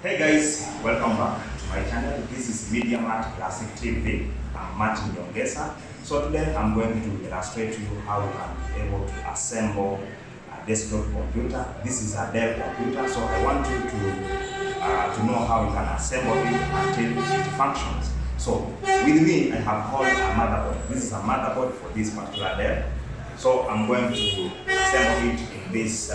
Hey guys, welcome back to my channel. This is Midiamart TV. I'm Martin Yongesa. So today I'm going to illustrate to you how you can be able to assemble a desktop computer. This is a Dell computer, so I want you to know how you can assemble it until it functions. So with me, I have called a motherboard. This is a motherboard for this particular Dell. So I'm going to assemble it in this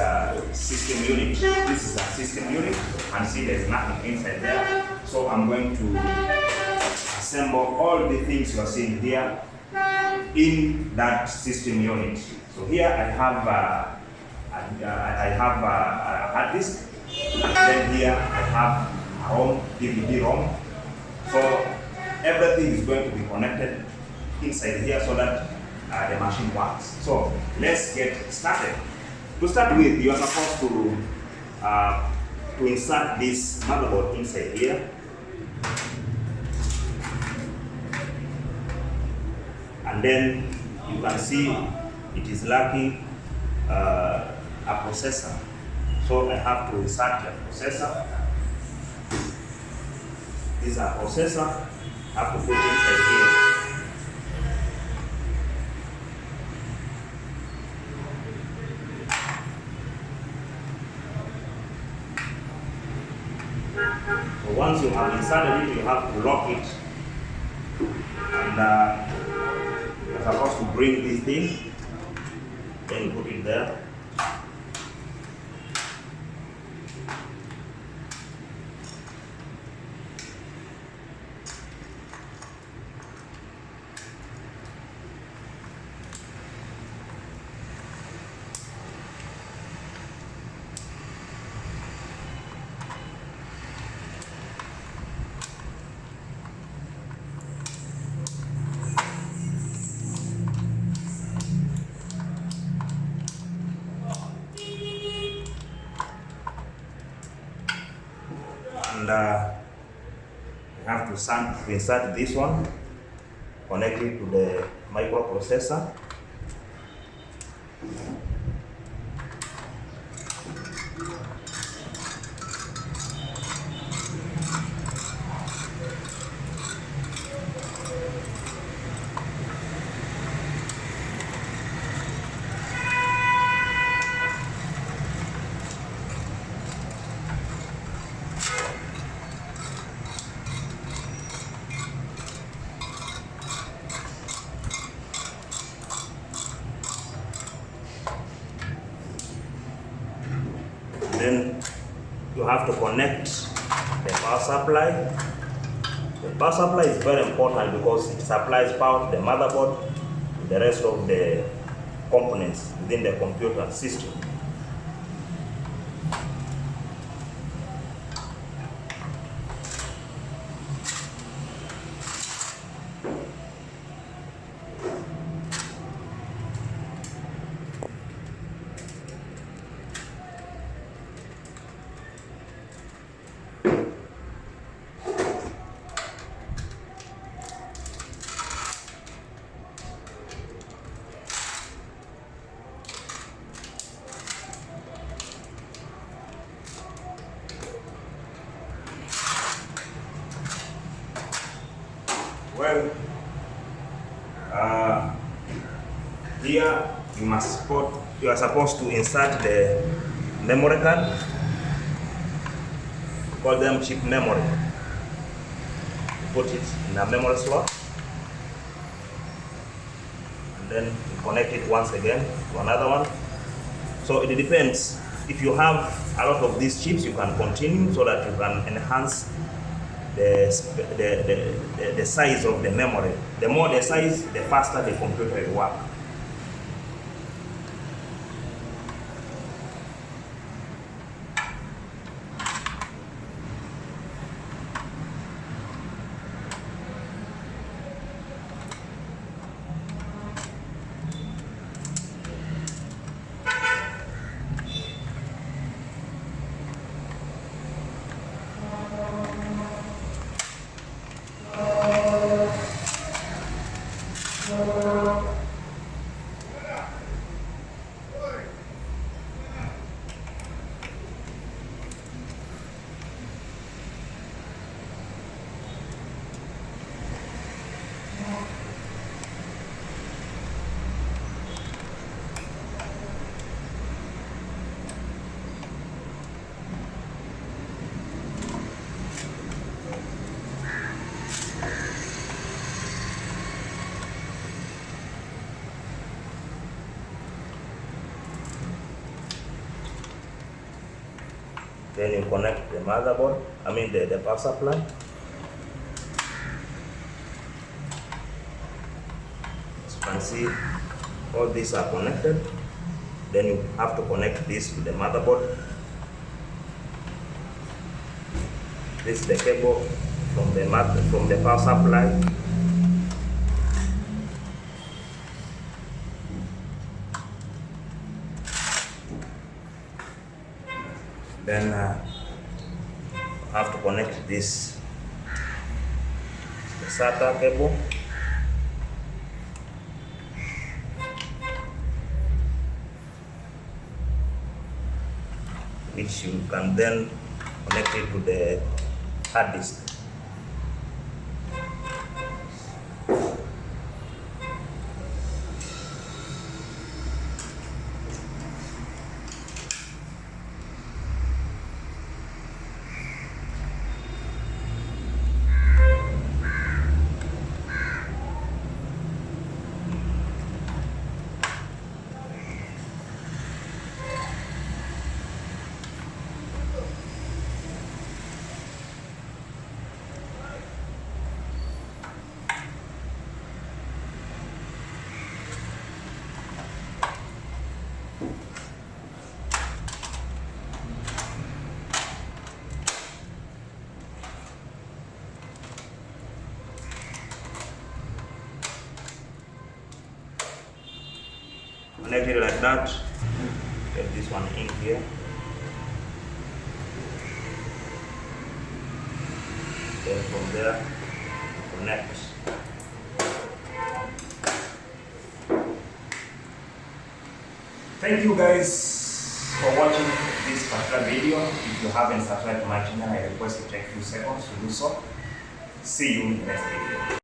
system unit. This is a system unit, and see there's nothing inside there. So I'm going to assemble all the things you are seeing here in that system unit. So here I have a hard disk, and then here I have a ROM, DVD ROM. So everything is going to be connected inside here so that the machine works. So let's get started. To start with, you are supposed to insert this motherboard inside here. And then you can see it is lacking a processor. So I have to insert the processor. This is a processor. I have to put it inside here. So once you have inserted it, you have to lock it, and you're supposed to bring this thing, then you put it there. And you have to insert this one, connect it to the microprocessor. Then you have to connect the power supply. The power supply is very important because it supplies power to the motherboard, to the rest of the components within the computer system. Well, here you are supposed to insert the memory card. We call them chip memory. Put it in a memory slot, and then you connect it once again to another one. So it depends. If you have a lot of these chips, you can continue so that you can enhance the size of the memory. The more the size, the faster the computer will work. Then you connect the motherboard, the power supply. As you can see, all these are connected. Then you have to connect this to the motherboard. This is the cable from the power supply. Then have to connect the SATA cable. Which you can then connect it to the hard disk. Connect it like that. Get this one in here. Then from there, connect. Thank you guys for watching this particular video. If you haven't subscribed to my channel, I request you take a few seconds to do so. See you in the next video.